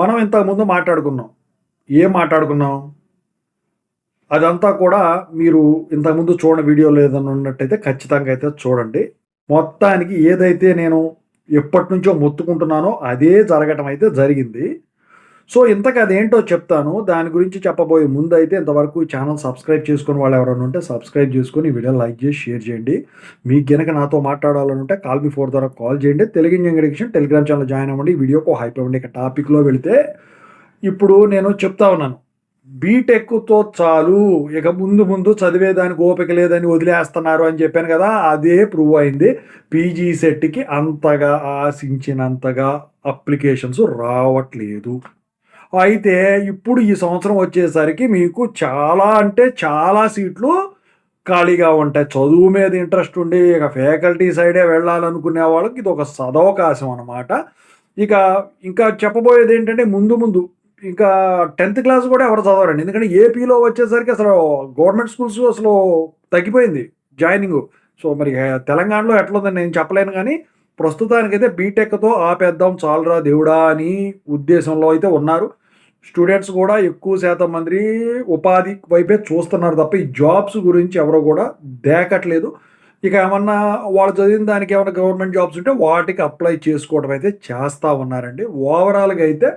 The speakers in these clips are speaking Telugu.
మనం ఇంతకుముందు మాట్లాడుకున్నాం. ఏం మాట్లాడుకున్నాం? అదంతా కూడా మీరు ఇంతకుముందు చూడని వీడియోలో ఏదైనా ఉన్నట్టయితే ఖచ్చితంగా అయితే చూడండి. మొత్తానికి ఏదైతే నేను ఎప్పటినుంచో మొత్తుకుంటున్నానో అదే జరగటం అయితే జరిగింది. సో, ఇంతకి అదేంటో చెప్తాను. దాని గురించి చెప్పబోయే ముందైతే ఇంతవరకు ఈ ఛానల్ సబ్స్క్రైబ్ చేసుకొని వాళ్ళు ఎవరైనా ఉంటే సబ్స్క్రైబ్ చేసుకొని ఈ వీడియోని లైక్ చేసి, షేర్ చేయండి. మీకు గనక నాతో మాట్లాడాలనుంటే కాల్ మీ ఫోర్ ద్వారా కాల్ చేయండి. తెలుగు ఇంజినీరింగ్ ఎడ్యుకేషన్ టెలిగ్రామ్ ఛానెల్‌లో జాయిన్ అవ్వండి. ఈ వీడియోకి హైప్ ఇవ్వండి. ఇక టాపిక్‌లో వెళితే ఇప్పుడు నేను చెప్తా ఉన్నాను. బీటెక్‌తో చాలు. ఇక ముందు ముందు చదివేదానికి ఓపిక లేదని వదిలేస్తున్నారు అని చెప్పాను కదా! అదే ప్రూవ్ అయింది. పీజీ సెట్‌కి అంతగా ఆశించినంతగా అప్లికేషన్స్ రావట్లేదు. అయితే ఇప్పుడు ఈ సంవత్సరం వచ్చేసరికి మీకు చాలా అంటే చాలా సీట్లు ఖాళీగా ఉంటాయి. చదువు మీద ఇంట్రెస్ట్ ఉండి ఇక ఫ్యాకల్టీ సైడే వెళ్ళాలనుకునే వాళ్ళకి ఇదొక సదవకాశం అనమాట. ఇక ఇంకా చెప్పబోయేదేంటంటే ముందు ముందు ఇంకా 10థ్ క్లాస్ కూడా ఎవరు చదవరండి. ఎందుకంటే ఏపీలో వచ్చేసరికి అసలు గవర్నమెంట్ స్కూల్స్ అసలు తగ్గిపోయింది జాయినింగు. సో, మరి తెలంగాణలో ఎట్లుందని నేను చెప్పలేను గానీ, ప్రస్తుతానికైతే బీటెక్‌తో ఆపేద్దాం చాలురా దేవుడా అని ఉద్దేశంలో అయితే ఉన్నారు. స్టూడెంట్స్ గూడా ఎక్కువ శాతం మంది ఉపాధి వైపే చూస్తున్నారు తప్ప, ఈ జాబ్స్ గురించి ఎవరు గూడా దేకట్లేదు. ఇక ఏమన్నా వాళ్ళు చదివిన దానికి ఏమన్నా గవర్నమెంట్ జాబ్స్ ఉంటే వాటికి అప్లై చేసుకోవడం అయితే చేస్తా ఉన్నారండి. ఓవరాల్‌గా అయితే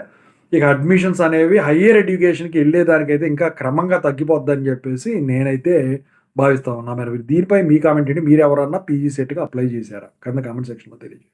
ఇక అడ్మిషన్స్ అనేవి హైయ్యర్ ఎడ్యుకేషన్‌కి ఎళ్ళేదానికైతే ఇంకా క్రమంగా తగ్గిపోద్దని జెప్పేసి నేనైతే భావిస్తా ఉన్నా. మరి దీనిపై మీ కామెంట్ ఏంటి? మీరెవరన్నా పీజీ సెట్‌కి అప్లై చేశారా? కింద కామెంట్ సెక్షన్‌లో తెలియజేయండి.